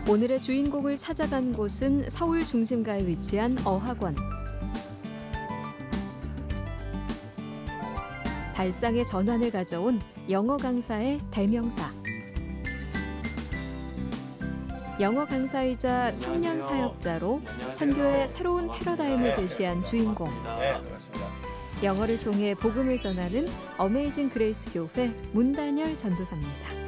오늘의 주인공을 찾아간 곳은 서울 중심가에 위치한 어학원. 발상의 전환을 가져온 영어 강사의 대명사. 영어 강사이자 청년 사역자로 선교의 새로운 패러다임을 제시한 주인공. 네, 반갑습니다. 영어를 통해 복음을 전하는 어메이징 그레이스 교회 문단열 전도사입니다.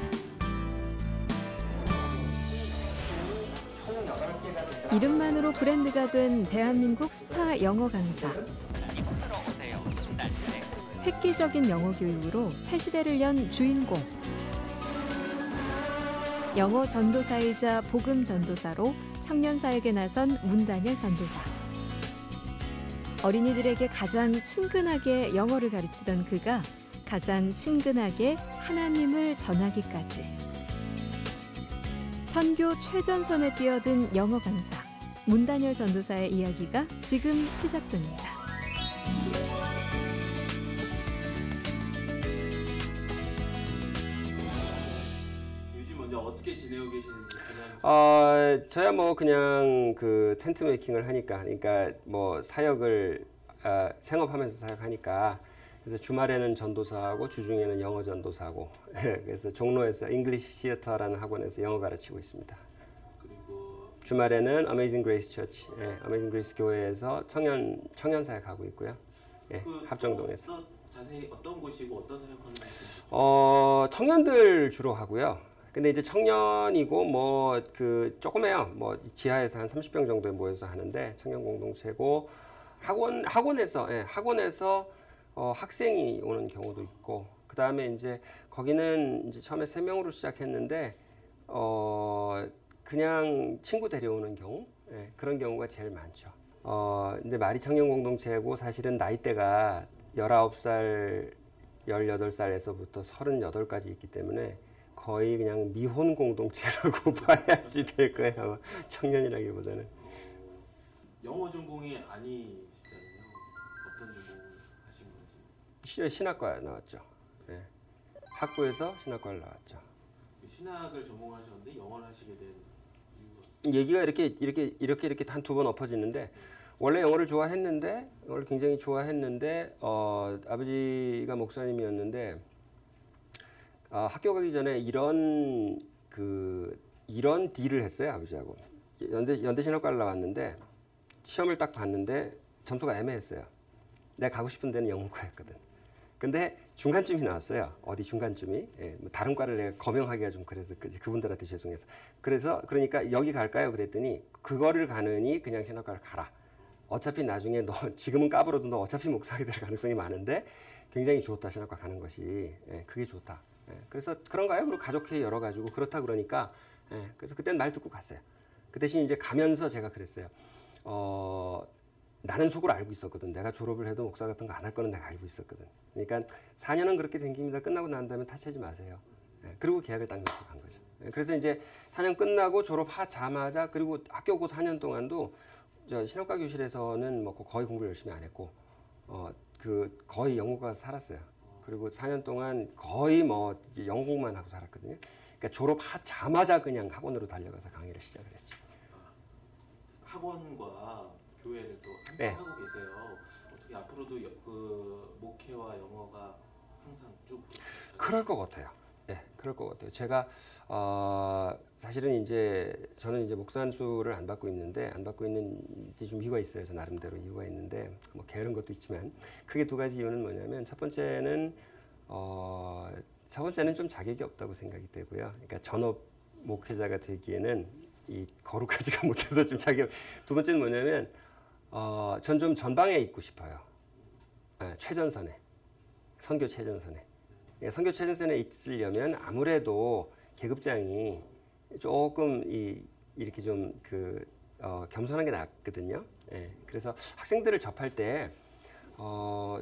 이름만으로 브랜드가 된 대한민국 스타 영어 강사. 획기적인 영어 교육으로 새 시대를 연 주인공. 영어 전도사이자 복음 전도사로 청년 사역에 나선 문단열 전도사. 어린이들에게 가장 친근하게 영어를 가르치던 그가 가장 친근하게 하나님을 전하기까지. 선교 최전선에 뛰어든 영어 강사 문단열 전도사의 이야기가 지금 시작됩니다. 요즘 먼저 어떻게 지내고 계시는지 저야 뭐 그냥 그 텐트 메이킹을 하니까, 그러니까 뭐 사역을 생업하면서 사역하니까, 그래서 주말에는 전도사하고 주중에는 영어 전도사하고 그래서 종로에서 잉글리시 시어터라는 학원에서 영어 가르치고 있습니다. 그리고 주말에는 어메이징 그레이스 처치, 어메이징 그레이스 교회에서 청년 사역하고 있고요. 합정동에서. 자세히 어떤 곳이고 어떤 사역하는 곳인지. 청년들 주로 하고요. 근데 이제 청년이고 뭐 그 조그매요. 뭐 지하에서 한 30명 정도에 모여서 하는데 청년 공동체고, 학원에서 학생이 오는 경우도 있고, 그 다음에 이제 거기는 이제 처음에 3명으로 시작했는데 그냥 친구 데려오는 경우, 그런 경우가 제일 많죠. 근데 말이 청년 공동체고 사실은 나이대가 19살, 18살에서부터 38까지 있기 때문에 거의 그냥 미혼 공동체라고 봐야지 될 거예요. 청년이라기보다는. 영어 전공이 아니시잖아요. 어떤 전공을 하신 건지. 신학과 나왔죠. 학부에서 신학과를 나왔죠. 신학을 전공하셨는데 영어를 하시게 된 이유가? 얘기가 이렇게 한 2번 엎어지는데, 원래 영어를 좋아했는데, 영어를 굉장히 좋아했는데, 아버지가 목사님이었는데, 학교 가기 전에 이런 딜을 했어요, 아버지하고. 연대 신학과를 나왔는데, 시험을 딱 봤는데, 점수가 애매했어요. 내가 가고 싶은 데는 영문과였거든. 근데 중간쯤이 나왔어요. 어디 중간쯤이. 뭐 다른 과를 내가 거명하기가 좀 그래서 그분들한테 죄송해서. 그러니까 여기 갈까요? 그랬더니 그거를 가느니 그냥 신학과를 가라. 어차피 나중에 너 지금은 까불어도 너 어차피 목사하게 될 가능성이 많은데 굉장히 좋다, 신학과 가는 것이. 그게 좋다. 그래서 그런가요? 그리고 가족회의 열어가지고 그렇다 그러니까. 그래서 그때는 말 듣고 갔어요. 그 대신 이제 가면서 제가 그랬어요. 나는 속으로 알고 있었거든. 내가 졸업을 해도 목사 같은 거 안 할 거는 내가 알고 있었거든. 그러니까 4년은 그렇게 댕깁니다. 끝나고 난 다음에 타치하지 마세요. 그리고 계약을 딱 놓고 간 거죠. 그래서 이제 4년 끝나고 졸업하자마자, 그리고 학교 그 4년 동안도 저 신학과 교실에서는 뭐 거의 공부를 열심히 안 했고, 거의 영어가 살았어요. 그리고 4년 동안 거의 뭐 이제 영어 공부만 하고 살았거든요. 그러니까 졸업하자마자 그냥 학원으로 달려가서 강의를 시작을 했죠. 학원과 교회를 또 함께 하고 계세요. 어떻게 앞으로도 그 목회와 영어가 항상 쭉 그럴 것 같아요. 그럴 것 같아요. 제가 사실은 저는 이제 목사 안수를 안 받고 있는데, 안 받고 있는 이제 좀 이유가 있어요. 저 나름대로 이유가 있는데, 뭐 게으른 것도 있지만 크게 2가지 이유는 뭐냐면, 첫 번째는 좀 자격이 없다고 생각이 되고요. 그러니까 전업 목회자가 되기에는 이 거룩하지가 못해서 좀 자격. 2번째는 뭐냐면 전 좀 전방에 있고 싶어요. 최전선에, 선교 최전선에. 선교 최전선에 있으려면 아무래도 계급장이 조금 이렇게 좀 겸손한 게 낫거든요. 그래서 학생들을 접할 때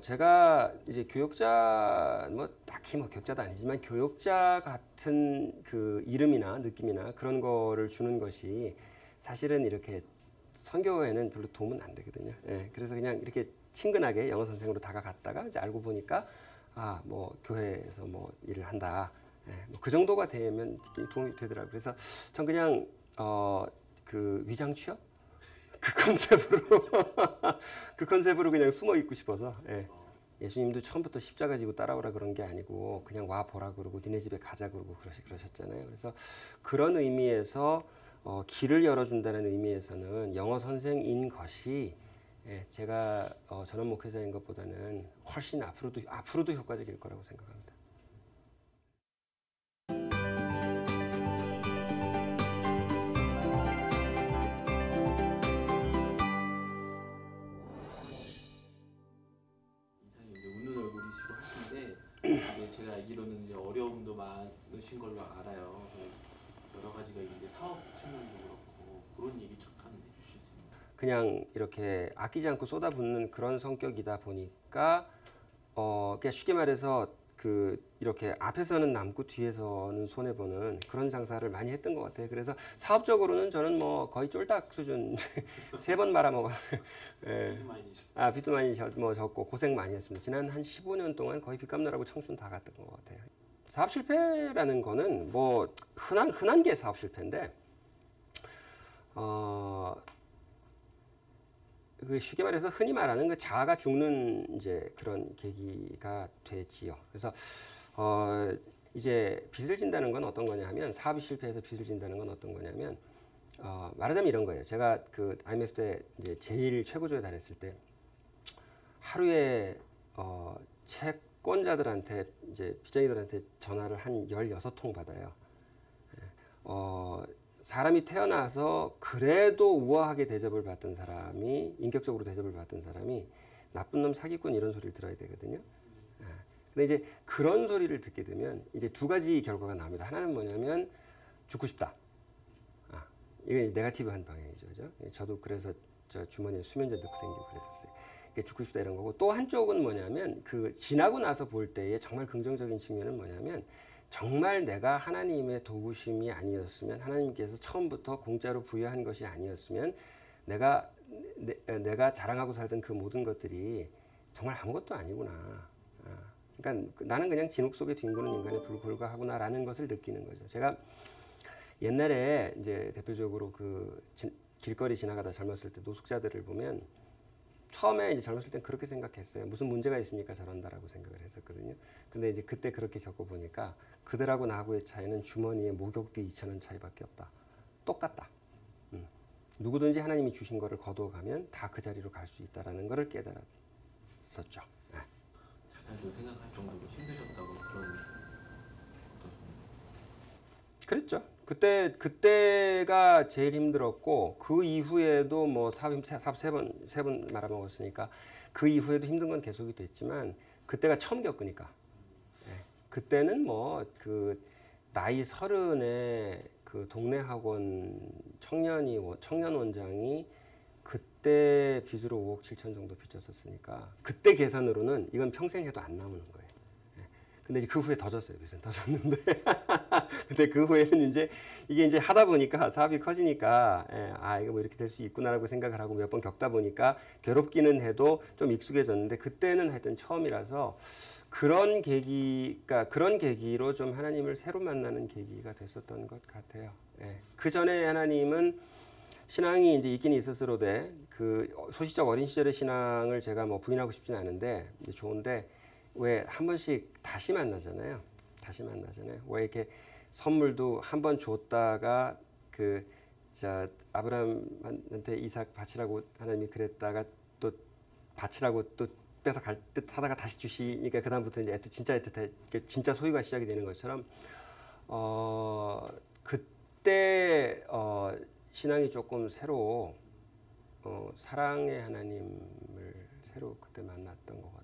제가 이제 교역자, 뭐 딱히 뭐 교역자도 아니지만 교역자 같은 그 이름이나 느낌이나 그런 거를 주는 것이 사실은 이렇게 선교에는 별로 도움은 안 되거든요. 그래서 그냥 이렇게 친근하게 영어 선생으로 다가갔다가 이제 알고 보니까 뭐 교회에서 뭐 일을 한다. 뭐 그 정도가 되면 도움이 되더라고요. 그래서 전 그냥 그 위장 취업 그 컨셉으로 그 컨셉으로 그냥 숨어 있고 싶어서. 예. 예수님도 처음부터 십자가 지고 따라오라 그런 게 아니고 그냥 와 보라 그러고 니네 집에 가자 그러고 그러셨잖아요. 그래서 그런 의미에서 길을 열어준다는 의미에서는 영어 선생인 것이 예, 제가 전업 목회자인 것보다는 훨씬 앞으로도 효과적일 거라고 생각합니다. 이상히 이제 웃는 얼굴이시고 하신데 이게 제가 알기로는 이제 어려움도 많으신 걸로 알아요. 여러 가지가 이제 사업 측면도 그렇고 그런 얘기 잠깐 해주실 수 있나요? 그냥 이렇게 아끼지 않고 쏟아붓는 그런 성격이다 보니까 그냥 쉽게 말해서 이렇게 앞에서는 남고 뒤에서는 손해 보는 그런 장사를 많이 했던 것 같아요. 그래서 사업적으로는 저는 뭐 거의 쫄딱 수준 3번 말아먹어. 예. 빚도 많이 지셨 빚도 많이 졌고 고생 많이 했습니다. 지난 한 15년 동안 거의 빚 갚느라고 청춘 다 갔던 것 같아요. 사업 실패라는 거는 뭐 흔한 게 사업 실패인데 그 쉽게 말해서 흔히 말하는 그 자아가 죽는 이제 그런 계기가 되지요. 그래서 이제 빚을 진다는 건 어떤 거냐 하면 사업이 실패해서 빚을 진다는 건 어떤 거냐면 말하자면 이런 거예요. 제가 그 IMF 때 이제 제일 최고조에 달했을 때 하루에 채권자들한테 이제 빚쟁이들한테 전화를 한 16통 받아요. 사람이 태어나서 그래도 우아하게 대접을 받던 사람이 인격적으로 대접을 받던 사람이 나쁜 놈 사기꾼 이런 소리를 들어야 되거든요. 근데 이제 그런 소리를 듣게 되면 이제 두 가지 결과가 나옵니다. 하나는 뭐냐면 죽고 싶다. 이게 네거티브한 방향이죠, 그죠? 저도 그래서 저 주머니에 수면제 넣고 다니고 그랬었어요. 이게 죽고 싶다 이런 거고 또 한쪽은 뭐냐면 그 지나고 나서 볼 때의 정말 긍정적인 측면은 뭐냐면 정말 내가 하나님의 도우심이 아니었으면 하나님께서 처음부터 공짜로 부여한 것이 아니었으면 내가 자랑하고 살던 그 모든 것들이 정말 아무것도 아니구나. 그러니까 나는 그냥 진흙 속에 뒹구는 인간에 불과하구나라는 것을 느끼는 거죠. 제가 옛날에 이제 대표적으로 길거리 지나가다 젊었을 때 노숙자들을 보면 처음에 이제 젊었을 땐 그렇게 생각했어요. 무슨 문제가 있으니까 저런다라고 생각을 했었거든요. 근데 이제 그때 그렇게 겪어보니까 그들하고 나하고의 차이는 주머니에 목욕비 2,000원 차이밖에 없다. 똑같다. 누구든지 하나님이 주신 거를 거두어가면 다 그 자리로 갈 수 있다라는 거를 깨달았었죠. 네. 자살도 생각할 정도로 힘드셨다고 들었는데 그랬죠. 그때가 제일 힘들었고 그 이후에도 뭐 사업 세 번 말아먹었으니까 그 이후에도 힘든 건 계속이 됐지만 그때가 처음 겪으니까 그때는 뭐 그 나이 30에 그 동네 학원 청년 원장이 그때 빚으로 5억 7천 정도 빚졌었으니까 그때 계산으로는 이건 평생 해도 안 남는 거예요. 근데 이제 그 후에 더 졌어요. 빚은 더 졌는데 근데 그 후에는 이제 이게 이제 하다 보니까 사업이 커지니까 이거 뭐 이렇게 될 수 있구나라고 생각을 하고 몇 번 겪다 보니까 괴롭기는 해도 좀 익숙해졌는데 그때는 하여튼 처음이라서 그런 계기로 좀 하나님을 새로 만나는 계기가 됐었던 것 같아요. 그 전에 하나님은 신앙이 이제 있긴 있었으로되 그 소시적 어린 시절의 신앙을 제가 뭐 부인하고 싶진 않은데 좋은데 왜 한 번씩 다시 만나잖아요. 왜 이렇게 선물도 한 번 줬다가 아브라함한테 이삭 바치라고 하나님이 그랬다가 또 바치라고 또 뺏어 갈 듯 하다가 다시 주시니까 그다음부터 이제 진짜 소유가 시작이 되는 것처럼 그때 신앙이 조금 새로 사랑의 하나님을 새로 그때 만났던 것 같아요.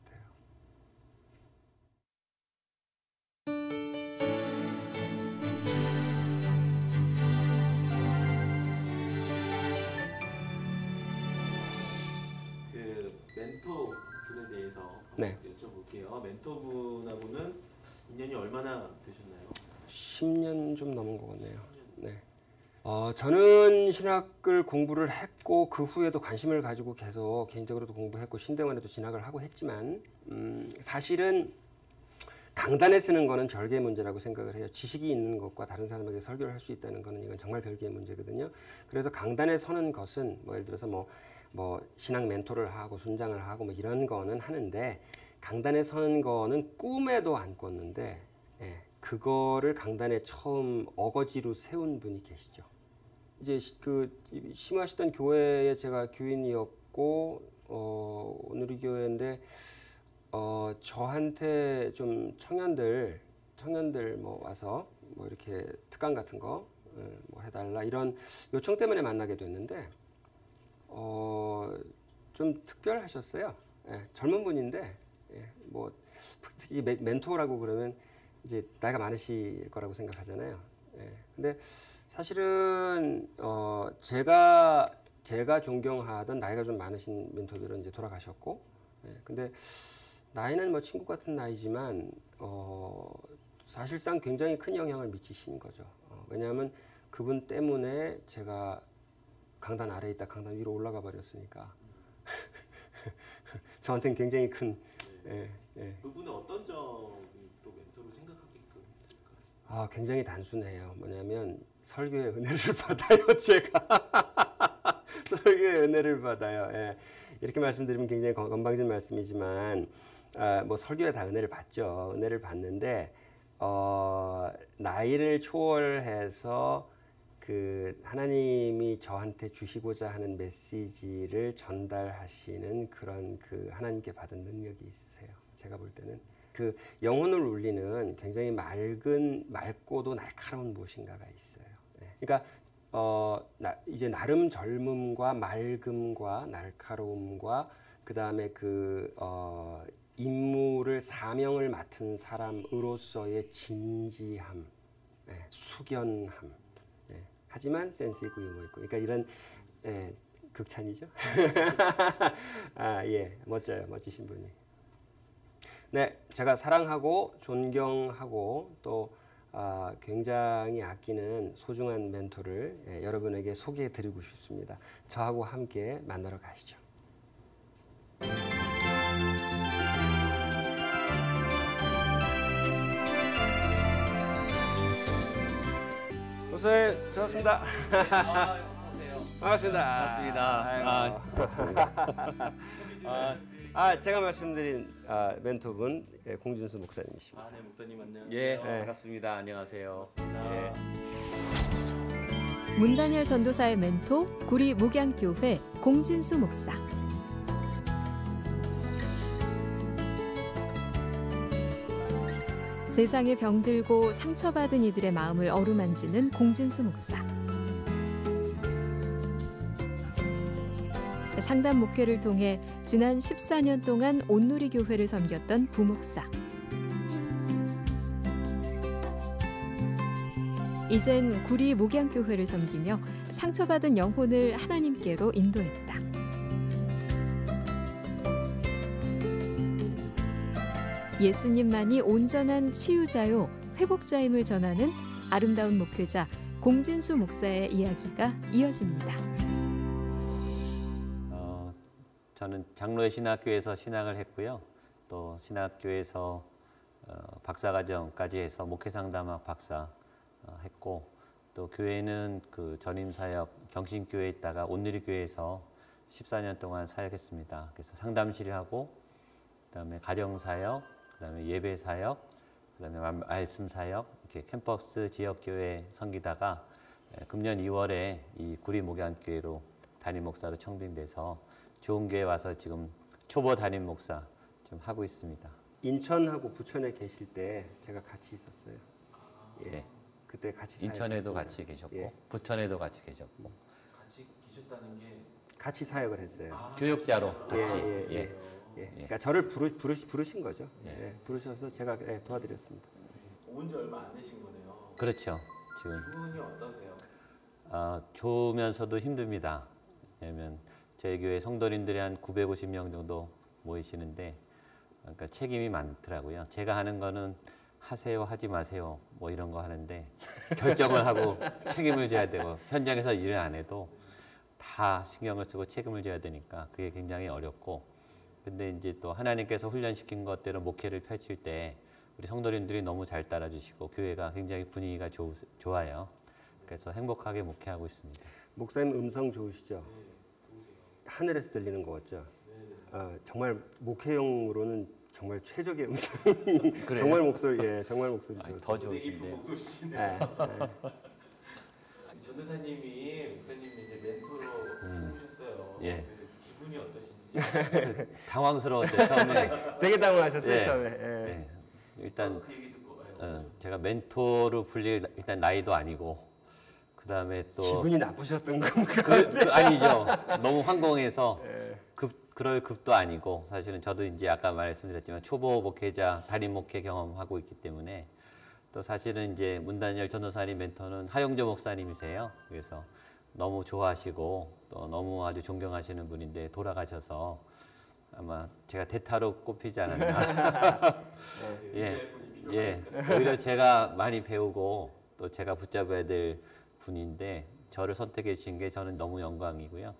멘토분에 대해서 네. 여쭤볼게요. 멘토분하고는 인연이 얼마나 되셨나요? 10년 좀 넘은 것 같네요. 네. 저는 신학을 공부를 했고 그 후에도 관심을 가지고 계속 개인적으로도 공부했고 신대원에도 진학을 하고 했지만 사실은 강단에 쓰는 거는 별개의 문제라고 생각을 해요. 지식이 있는 것과 다른 사람에게 설교를 할 수 있다는 거는 이건 정말 별개의 문제거든요. 그래서 강단에 서는 것은 뭐 예를 들어서 뭐 신앙 멘토를 하고 순장을 하고 뭐 이런 거는 하는데 강단에 서는 거는 꿈에도 안 꿨는데 예, 그거를 강단에 처음 어거지로 세운 분이 계시죠. 이제 그 심하시던 교회에 제가 교인이었고 오늘의 교회인데 저한테 좀 청년들 뭐 와서 뭐 이렇게 특강 같은 거 뭐 해달라 이런 요청 때문에 만나게 됐는데 좀 특별하셨어요. 예, 젊은 분인데 예, 뭐 특히 멘토라고 그러면 이제 나이가 많으실 거라고 생각하잖아요. 예, 근데 사실은 제가 존경하던 나이가 좀 많으신 멘토들은 이제 돌아가셨고, 예, 근데 나이는 뭐 친구 같은 나이지만 사실상 굉장히 큰 영향을 미치신 거죠. 왜냐하면 그분 때문에 제가 강단 아래에 있다 강단 위로 올라가 버렸으니까 저한테는 굉장히 큰. 예, 예. 그분의 어떤 점이 또 멘토로 생각하게끔 했을까요? 굉장히 단순해요. 뭐냐면 설교의 은혜를 받아요, 제가. 설교의 은혜를 받아요. 예. 이렇게 말씀드리면 굉장히 건방진 말씀이지만 뭐 설교에 다 은혜를 받죠. 은혜를 받는데 나이를 초월해서 그 하나님이 저한테 주시고자 하는 메시지를 전달하시는 그런 그 하나님께 받은 능력이 있으세요. 제가 볼 때는 그 영혼을 울리는 굉장히 맑고도 날카로운 무엇인가가 있어요. 네. 그러니까 이제 나름 젊음과 맑음과 날카로움과 그 다음에 그 임무를 사명을 맡은 사람으로서의 진지함, 네, 숙연함. 네. 하지만 센스 있고 유머 있고. 그러니까 이런 극찬이죠. 예, 멋져요, 멋지신 분이. 네, 제가 사랑하고 존경하고 또 굉장히 아끼는 소중한 멘토를 여러분에게 소개해드리고 싶습니다. 저하고 함께 만나러 가시죠. 목사님, 좋았습니다. 반갑습니다. 제가 말씀드린 멘토분 공준수 목사님이십니다. 네, 목사님 안녕하세요. 예, 반갑습니다. 안녕하세요. 반갑습니다. 문단열 전도사의 멘토 구리 목양교회 공진수 목사. 세상에 병들고 상처받은 이들의 마음을 어루만지는 공진수 목사. 상담 목회를 통해 지난 14년 동안 온누리 교회를 섬겼던 부목사. 이젠 구리 목양교회를 섬기며 상처받은 영혼을 하나님께로 인도했다. 예수님만이 온전한 치유자요 회복자임을 전하는 아름다운 목회자 공진수 목사의 이야기가 이어집니다. 저는 장로의 신학교에서 신학을 했고요. 또 신학교에서 박사과정까지 해서 목회상담학 박사 했고, 또 교회는 그 전임사역 경신교회에 있다가 온누리교회에서 14년 동안 사역했습니다. 그래서 상담실 하고, 그다음에 가정사역, 그다음에 예배사역, 그다음에 말씀사역, 이렇게 캠퍼스 지역교회 섬기다가 금년 2월에 이 구리 목양교회로 담임 목사로 청빙돼서 좋은 교회 와서 지금 초보 담임 목사 좀 하고 있습니다. 인천하고 부천에 계실 때 제가 같이 있었어요. 예. 네. 그때 같이 인천에도 사역했습니다. 같이 계셨고, 예. 부천에도 같이 계셨고, 같이 계셨다는 게 같이 사역을 했어요. 교역자로 같이. 예. 그러니까 저를 부르신 거죠. 예. 부르셔서 제가 도와드렸습니다. 온 지 얼마 안 되신 거네요. 그렇죠. 지금 기분이 어떠세요? 좋으면서도 힘듭니다. 왜냐하면 저희 교회 성도님들이 한 950명 정도 모이시는데, 그러니까 책임이 많더라고요. 제가 하는 거는 하세요, 하지 마세요, 뭐 이런 거 하는데 결정을 하고 책임을 져야 되고, 현장에서 일을 안 해도 다 신경을 쓰고 책임을 져야 되니까 그게 굉장히 어렵고, 근데 이제 또 하나님께서 훈련시킨 것대로 목회를 펼칠 때 우리 성도님들이 너무 잘 따라주시고 교회가 굉장히 분위기가 좋아요. 그래서 행복하게 목회하고 있습니다. 목사님 음성 좋으시죠? 네, 좋으세요. 하늘에서 들리는 거 같죠? 네, 네. 정말 목회용으로는 정말 최적의 음성. 그래요? 정말 목소리, 예, 정말 목소리 아니, 좋으세요. 더 무대 깊은 좋으신데요. 목소리시네요. 예, 전도사님이 목사님 이제 멘토로 해보셨어요. 예. 기분이 어떠신지. 당황스러웠죠 처음에. 되게 당황하셨어요 예. 처음에. 예. 네. 일단 그 얘기 듣고 가요. 제가 멘토로 불릴 일단 나이도 아니고 그 다음에 또 기분이 나쁘셨던 건가? 아니죠. 너무 황공해서 예. 그럴 급도 아니고 사실은 저도 이제 아까 말씀드렸지만 초보 목회자 달인 목회 경험하고 있기 때문에 또 사실은 이제 문단열 전도사님 멘토는 하용조 목사님이세요. 그래서 너무 좋아하시고 또 너무 아주 존경하시는 분인데 돌아가셔서 아마 제가 대타로 꼽히지 않았나. 예, 예. 오히려 제가 많이 배우고 또 제가 붙잡아야 될 분인데 저를 선택해 주신 게 저는 너무 영광이고요.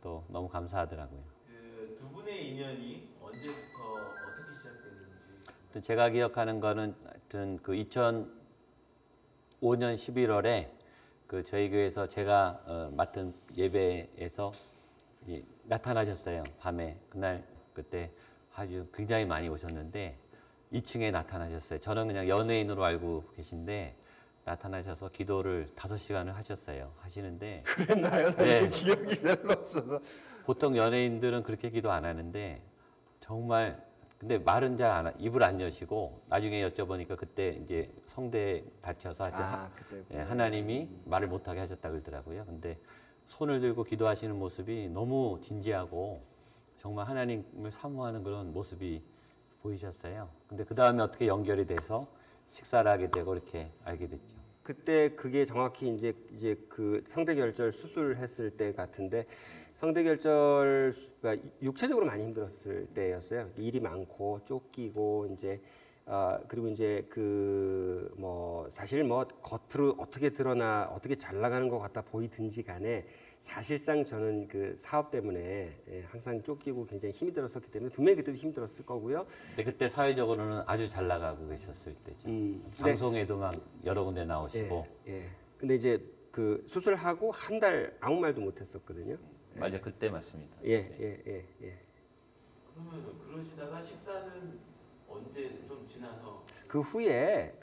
또 너무 감사하더라고요. 그 두 분의 인연이 언제부터 어떻게 시작됐는지. 제가 기억하는 거는 하여튼 그 2005년 11월에 그 저희 교회에서 제가 맡은 예배에서 나타나셨어요. 밤에 그날 그때 아주 굉장히 많이 오셨는데 2층에 나타나셨어요. 저는 그냥 연예인으로 알고 계신데 나타나셔서 기도를 5시간을 하셨어요. 하시는데 그랬나요? 네. 기억이 별로 없어서. 보통 연예인들은 그렇게 기도 안 하는데 정말 근데 말은 잘 안 입을 안 여시고 나중에 여쭤보니까 그때 이제 성대에 다쳐서 하여튼 그때. 예, 하나님이 말을 못하게 하셨다 그러더라고요. 근데 손을 들고 기도하시는 모습이 너무 진지하고 정말 하나님을 사모하는 그런 모습이 보이셨어요. 근데 그 다음에 어떻게 연결이 돼서 식사를 하게 되고 이렇게 알게 됐죠. 그때 그게 정확히 이제 그 성대결절 수술했을 때 같은데 성대결절가 육체적으로 많이 힘들었을 때였어요. 일이 많고 쫓기고 이제 그리고 이제 그 뭐 사실 뭐 겉으로 어떻게 드러나 어떻게 잘 나가는 것 같아 보이든지 간에 사실상 저는 그 사업 때문에 항상 쫓기고 굉장히 힘이 들었었기 때문에 분명히 그때도 힘들었을 거고요. 근데 그때 사회적으로는 아주 잘 나가고 계셨을 때죠. 방송에도 막 여러 군데 나오시고. 예. 근데 이제 그 수술하고 한 달 아무 말도 못 했었거든요. 맞아, 그때 맞습니다. 예. 그러면 그러시다가 식사는 언제 좀 지나서 그 후에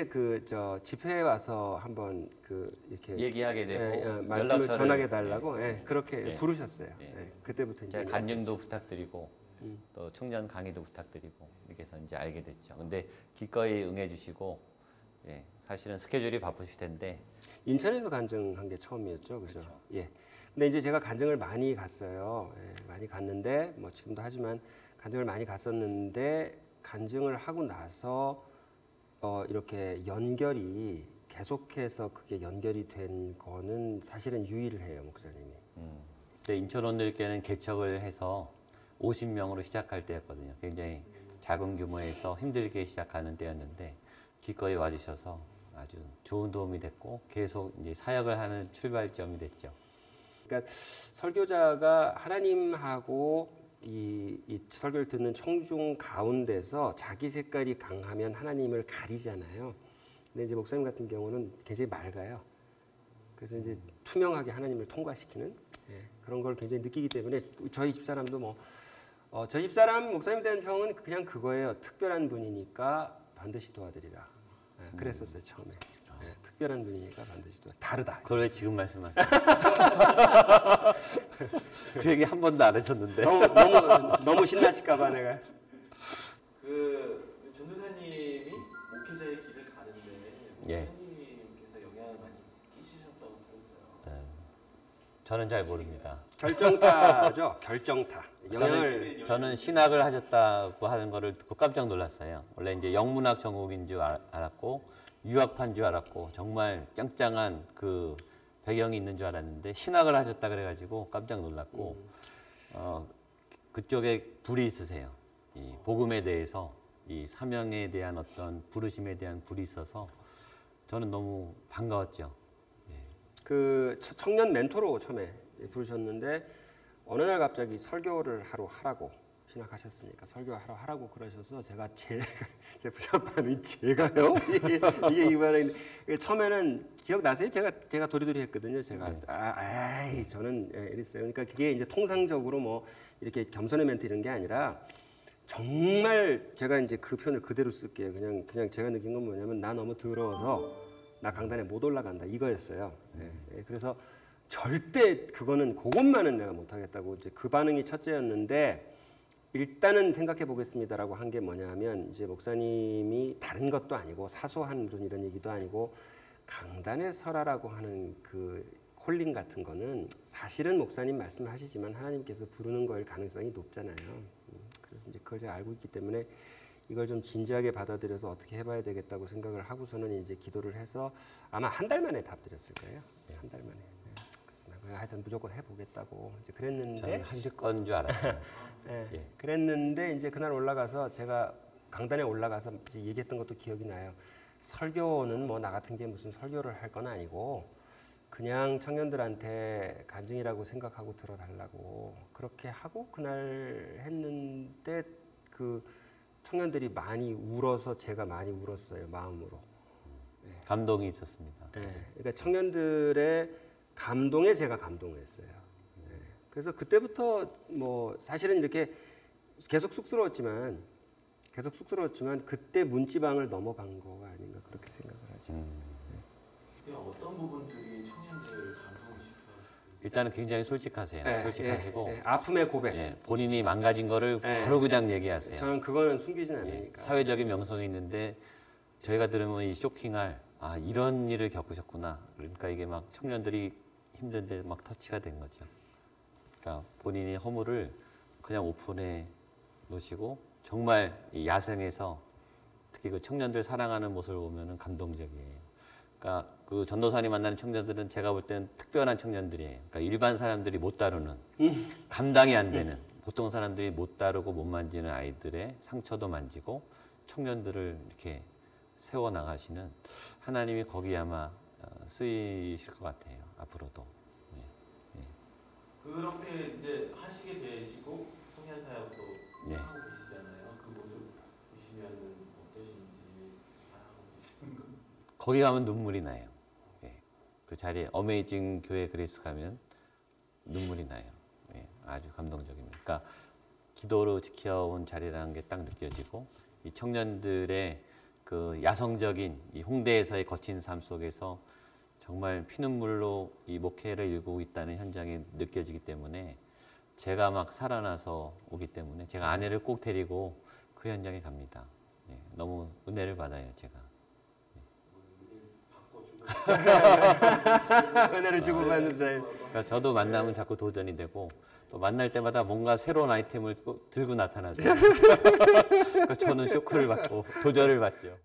그 저 집회에 와서 한번 그 이렇게 얘기하게 되고 말씀을 연락처를- 전하게 달라고 그렇게 예. 부르셨어요. 예. 그때부터 이제 제가 간증도 부탁드리고 또 청년 강의도 부탁드리고 이렇게 해서 이제 알게 됐죠. 근데 기꺼이 응해주시고 사실은 스케줄이 바쁘실 텐데 인천에서 간증한 게 처음이었죠, 그죠? 예. 근데 이제 제가 간증을 많이 갔어요. 많이 갔는데 뭐 지금도 하지만 간증을 많이 갔었는데 간증을 하고 나서 이렇게 연결이 계속해서 그게 연결이 된 거는 사실은 유일해요, 목사님이. 그때 인천 온누리교회는 개척을 해서 50명으로 시작할 때였거든요. 굉장히 작은 규모에서 힘들게 시작하는 때였는데 기꺼이 와주셔서 아주 좋은 도움이 됐고 계속 이제 사역을 하는 출발점이 됐죠. 그러니까 설교자가 하나님하고 이 설교를 듣는 청중 가운데서 자기 색깔이 강하면 하나님을 가리잖아요. 근데 이제 목사님 같은 경우는 굉장히 맑아요. 그래서 이제 투명하게 하나님을 통과시키는 그런 걸 굉장히 느끼기 때문에 저희 집사람도 뭐 저희 집사람 목사님 대한 평은 그냥 그거예요. 특별한 분이니까 반드시 도와드리라. 그랬었어요 처음에. 특별한 분이니까 반드시 다르다. 그걸 왜 지금 말씀하세요? 그 얘기 한 번도 안 하셨는데. 너무 신나실까봐 내가. 그 전도사님이 목회자의 길을 가는데 예. 목사님께서 영향을 많이 끼치셨다고 들었어요. 저는 잘 모릅니다. 결정타죠. 결정타. 영향을 저는 신학을 하셨다고 하는 거를 듣고 깜짝 놀랐어요. 원래 이제 영문학 전공인 줄 알았고 유학파인 줄 알았고 정말 짱짱한 그 배경이 있는 줄 알았는데 신학을 하셨다 그래가지고 깜짝 놀랐고 그쪽에 불이 있으세요. 이 복음에 대해서 이 사명에 대한 어떤 부르심에 대한 불이 있어서 저는 너무 반가웠죠. 그 청년 멘토로 처음에 부르셨는데 어느 날 갑자기 설교를 하러 하라고 신학하셨으니까 설교하러 하라고 그러셔서 제가 제 부장판이 제가요? 이게 이번에 처음에는 기억나세요? 제가 도리도리 했거든요. 제가 저는 이랬어요. 그러니까 그게 이제 통상적으로 뭐 이렇게 겸손의 멘트 이런 게 아니라 정말 제가 이제 그 표현을 그대로 쓸게요. 그냥 제가 느낀 건 뭐냐면 나 너무 더러워서 나 강단에 못 올라간다 이거였어요. 그래서 절대 그것만은 내가 못하겠다고 이제 그 반응이 첫째였는데 일단은 생각해 보겠습니다라고 한 게 뭐냐면 이제 목사님이 다른 것도 아니고 사소한 무슨 이런 얘기도 아니고 강단에 서라라고 하는 그 콜링 같은 거는 사실은 목사님 말씀하시지만 하나님께서 부르는 거일 가능성이 높잖아요. 그래서 이제 그걸 제가 알고 있기 때문에 이걸 좀 진지하게 받아들여서 어떻게 해봐야 되겠다고 생각을 하고서는 이제 기도를 해서 아마 한 달 만에 답 드렸을 거예요. 한 달 만에. 그래서 하여튼 무조건 해보겠다고 이제 그랬는데. 저는 하실 건 줄 알았어요. 그랬는데 이제 그날 올라가서 제가 강단에 올라가서 이제 얘기했던 것도 기억이 나요. 설교는 뭐 나 같은 게 무슨 설교를 할 건 아니고 그냥 청년들한테 간증이라고 생각하고 들어달라고 그렇게 하고 그날 했는데 그 청년들이 많이 울어서 제가 많이 울었어요. 마음으로. 감동이 있었습니다. 그러니까 청년들의 감동에 제가 감동했어요. 그래서 그때부터 뭐 사실은 이렇게 계속 쑥스러웠지만 그때 문지방을 넘어간 거가 아닌가 그렇게 생각을 하죠. 그때 어떤 부분들이 청년들을 감동시켰어요? 일단은 굉장히 솔직하세요. 솔직하시고 아픔의 고백. 본인이 망가진 거를 바로 그냥 얘기하세요. 저는 그거는 숨기진 않으니까. 사회적인 명성이 있는데 저희가 들으면 이 쇼킹할 이런 일을 겪으셨구나. 그러니까 이게 막 청년들이 힘든데 막 터치가 된 거죠. 그러니까 본인이 허물을 그냥 오픈해 놓으시고 정말 이 야생에서 특히 그 청년들 사랑하는 모습을 보면은 감동적이에요. 그러니까 그 전도사님 만나는 청년들은 제가 볼 때는 특별한 청년들이에요. 그러니까 일반 사람들이 못 다루는 감당이 안 되는 보통 사람들이 못 다루고 못 만지는 아이들의 상처도 만지고 청년들을 이렇게 세워 나가시는 하나님이 거기 아마 쓰이실 것 같아요. 앞으로도. 그렇게 이제 하시게 되시고 청년 사역도 하고 계시잖아요. 그 모습 보시면은 어떠신지 자랑하고 계시는 건지. 거기 가면 눈물이 나요. 그 자리에 어메이징 교회 그레이스 가면 눈물이 나요. 아주 감동적입니다. 그러니까 기도로 지켜온 자리라는 게 딱 느껴지고 이 청년들의 그 야성적인 이 홍대에서의 거친 삶 속에서 정말 피눈물로 이 목회를 이루고 있다는 현장이 느껴지기 때문에 제가 막 살아나서 오기 때문에 제가 아내를 꼭 데리고 그 현장에 갑니다. 너무 은혜를 받아요, 제가. 은혜를 주고 받는 사이. 그러니까 저도 만나면 자꾸 도전이 되고 또 만날 때마다 뭔가 새로운 아이템을 꼭 들고 나타나세요. 그러니까 저는 쇼크를 받고 도전을 받죠.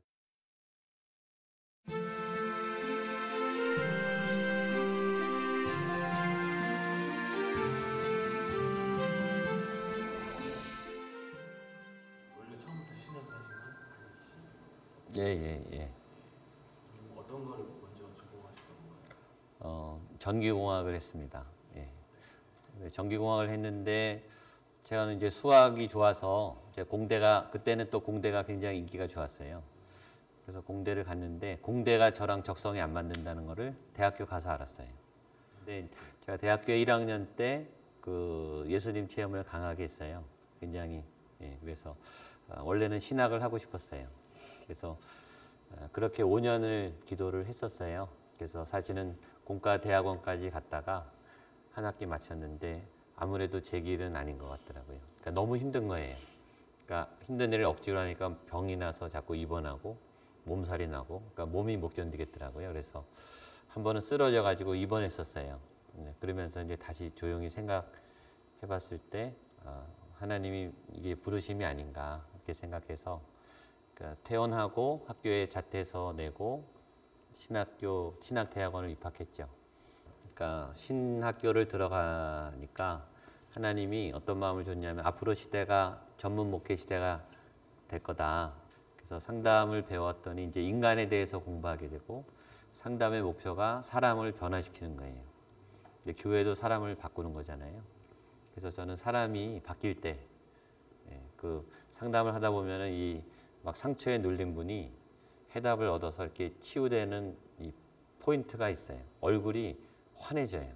원래 처음부터 신학하신 건 아니시죠? 예. 어떤 거를 먼저 전공하셨던 거예요? 전기공학을 했습니다. 전기공학을 했는데 제가 이제 수학이 좋아서 제가 공대가 그때는 또 공대가 굉장히 인기가 좋았어요. 그래서 공대를 갔는데 공대가 저랑 적성이 안 맞는다는 거를 대학교 가서 알았어요. 근데 제가 대학교 1학년 때 그 예수님 체험을 강하게 했어요. 굉장히 그래서 원래는 신학을 하고 싶었어요. 그래서 그렇게 5년을 기도를 했었어요. 그래서 사실은 공과대학원까지 갔다가 한 학기 마쳤는데 아무래도 제 길은 아닌 것 같더라고요. 그러니까 너무 힘든 거예요. 그러니까 힘든 일을 억지로 하니까 병이 나서 자꾸 입원하고 몸살이 나고 그러니까 몸이 못 견디겠더라고요. 그래서 한 번은 쓰러져 가지고 입원했었어요. 그러면서 이제 다시 조용히 생각해 봤을 때 하나님이 이게 부르심이 아닌가 이렇게 생각해서 그러니까 퇴원하고 학교에 자퇴서 내고 신학대학원을 입학했죠. 그러니까 신학교를 들어가니까 하나님이 어떤 마음을 줬냐면 앞으로 시대가 전문 목회 시대가 될 거다. 그래서 상담을 배웠더니 이제 인간에 대해서 공부하게 되고 상담의 목표가 사람을 변화시키는 거예요. 이제 교회도 사람을 바꾸는 거잖아요. 그래서 저는 사람이 바뀔 때 그 상담을 하다 보면은 이 막 상처에 눌린 분이 해답을 얻어서 이렇게 치유되는 이 포인트가 있어요. 얼굴이 환해져요.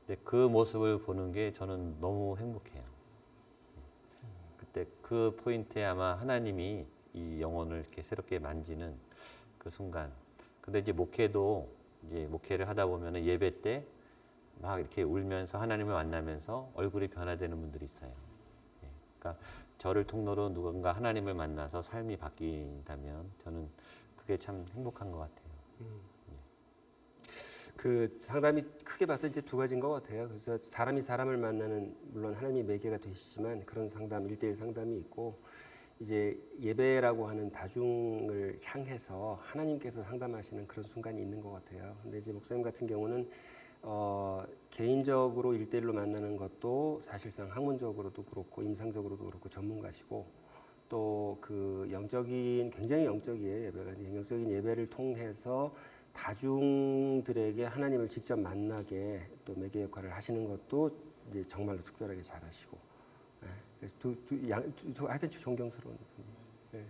근데 그 모습을 보는 게 저는 너무 행복해요. 그때 그 포인트에 아마 하나님이 이 영혼을 이렇게 새롭게 만지는 그 순간. 근데 이제 목회를 하다 보면은 예배 때 막 이렇게 울면서 하나님을 만나면서 얼굴이 변화되는 분들이 있어요. 그러니까 저를 통로로 누군가 하나님을 만나서 삶이 바뀐다면 저는 그게 참 행복한 것 같아요. 그 상담이 크게 봐서 이제 두 가지인 것 같아요. 그래서 사람이 사람을 만나는, 물론 하나님이 매개가 되시지만 그런 상담, 1대1 상담이 있고, 이제 예배라고 하는 다중을 향해서 하나님께서 상담하시는 그런 순간이 있는 것 같아요. 근데 이제 목사님 같은 경우는 개인적으로 1대1로 만나는 것도 사실상 학문적으로도 그렇고 임상적으로도 그렇고 전문가시고, 또 그 영적인, 굉장히 영적이에요. 예배가. 영적인 예배를 통해서 다중들에게 하나님을 직접 만나게 또 매개 역할을 하시는 것도 이제 정말로 특별하게 잘하시고, 하여튼 존경스러운 분이에요.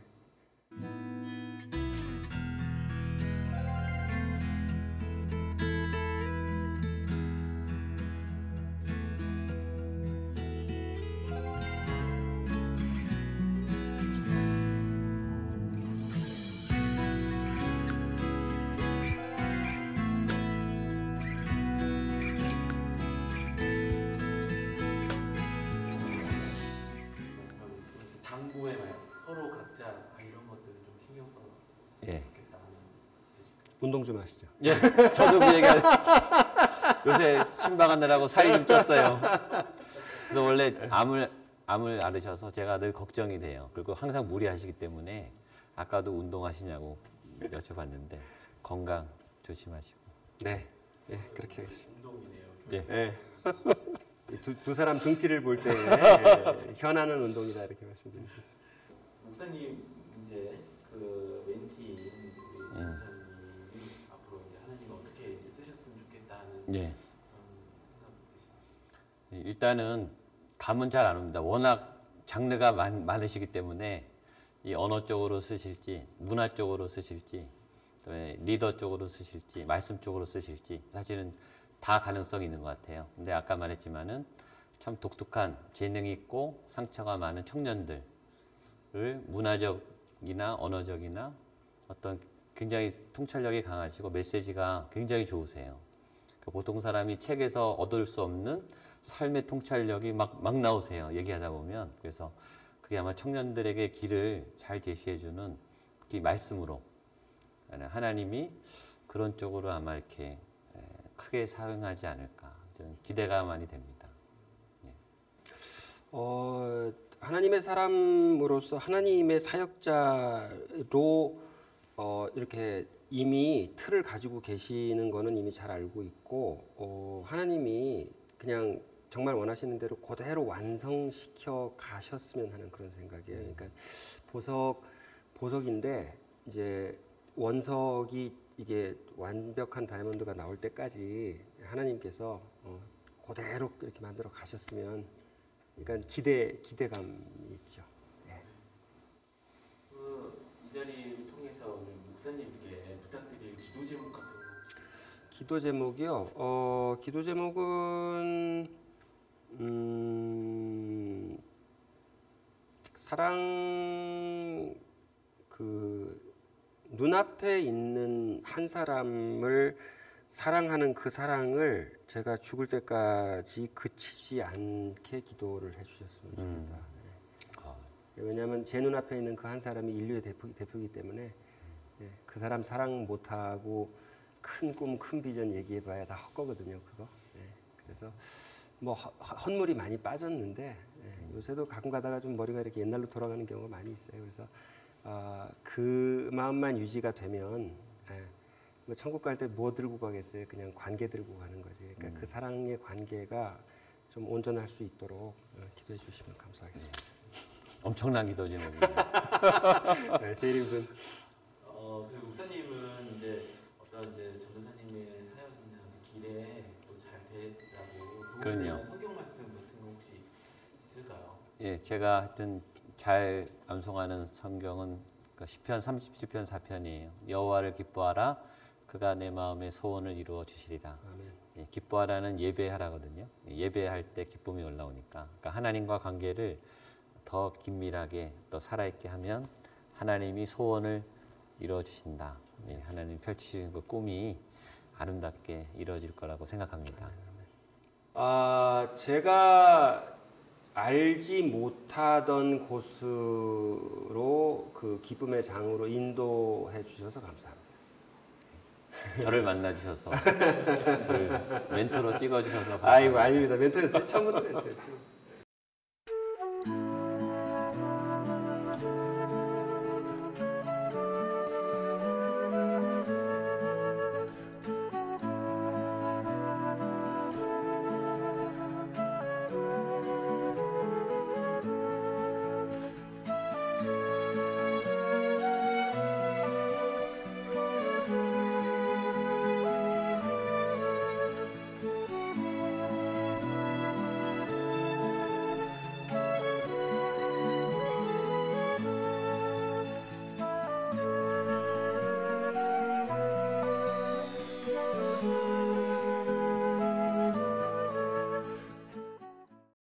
당부에 만약 서로 각자 이런 것들을 좀 신경 써서 예. 좋겠다 하는 있으실까요? 운동 좀 하시죠. 예, 저도 그 얘기 요새 신방하느라고 살이 좀 쪘어요. 그래서 원래 암을 앓으셔서 제가 늘 걱정이 돼요. 그리고 항상 무리하시기 때문에 아까도 운동하시냐고 여쭤봤는데 건강 조심하시고. 네, 예, 그렇게 하겠습니다. 운동이네요. 예. 예. 두 사람 등치를 볼 때 현하는 운동이다 이렇게 말씀드릴 수 있습니다. 목사님 이제 그 멘티인 우리 전사님이 앞으로 이제 하나님을 어떻게 이제 쓰셨으면 좋겠다 하는 예. 그런 생각 있으신가요? 일단은 감은 잘 안 옵니다. 워낙 장르가 많으시기 때문에 이 언어 쪽으로 쓰실지, 문화 쪽으로 쓰실지, 그다음에 리더 쪽으로 쓰실지, 말씀 쪽으로 쓰실지 사실은 다 가능성이 있는 것 같아요. 근데 아까 말했지만은 참 독특한 재능이 있고 상처가 많은 청년들을 문화적이나 언어적이나 어떤 굉장히 통찰력이 강하시고 메시지가 굉장히 좋으세요. 보통 사람이 책에서 얻을 수 없는 삶의 통찰력이 막 나오세요. 얘기하다 보면. 그래서 그게 아마 청년들에게 길을 잘 제시해주는 그 말씀으로 하나님이 그런 쪽으로 아마 이렇게 크게 사용하지 않을까. 저는 기대가 많이 됩니다. 예. 하나님의 사람으로서 하나님의 사역자로 이렇게 이미 틀을 가지고 계시는 거는 이미 잘 알고 있고, 하나님이 그냥 정말 원하시는 대로 그대로 완성시켜 가셨으면 하는 그런 생각이에요. 그러니까 보석인데 이제 원석이 이게 완벽한 다이아몬드가 나올 때까지 하나님께서 그대로 이렇게 만들어 가셨으면, 그러니까 기대감이 있죠. 예. 이 자리를 통해서 오늘 목사님께 부탁드릴 기도 제목 같은 거 혹시 기도 제목이요. 기도 제목은 사랑, 그 눈앞에 있는 한 사람을 사랑하는 그 사랑을 제가 죽을 때까지 그치지 않게 기도를 해주셨으면 좋겠다. 왜냐하면 제 눈앞에 있는 그 한 사람이 인류의 대표이기 때문에 그 사람 사랑 못하고 큰 꿈, 큰 비전 얘기해봐야 다 헛거거든요. 그거. 그래서 뭐 헛물이 많이 빠졌는데 요새도 가끔 가다가 좀 머리가 이렇게 옛날로 돌아가는 경우가 많이 있어요. 그래서 그 마음만 유지가 되면 뭐 천국 갈 때 뭐 들고 가겠어요? 그냥 관계 들고 가는 거지. 그러니까 그 사랑의 관계가 좀 온전할 수 있도록 기도해 주시면 감사하겠습니다. 엄청난 기도 제목입니다. 제 이름은 그 목사님은 이제 어떤 이제 전도사님의 사역이나 길에 또 잘 되라고 도움되는 그럼요. 성경 말씀 같은 거 혹시 있을까요? 예, 예, 제가 하여튼 잘 암송하는 성경은 시편 37편 4편이에요. 여호와를 기뻐하라, 그가 내 마음의 소원을 이루어 주시리라. 아멘. 예, 기뻐하라는 예배하라거든요. 예배할 때 기쁨이 올라오니까. 그러니까 하나님과 관계를 더 긴밀하게 또 살아있게 하면 하나님이 소원을 이루어 주신다. 예, 하나님 펼치신 그 꿈이 아름답게 이루어질 거라고 생각합니다. 제가 알지 못하던 곳으로 그 기쁨의 장으로 인도해 주셔서 감사합니다. 저를 만나 주셔서 저를 멘토로 찍어 주셔서 아이고 아닙니다. 멘토였어요. 처음부터 멘토였죠.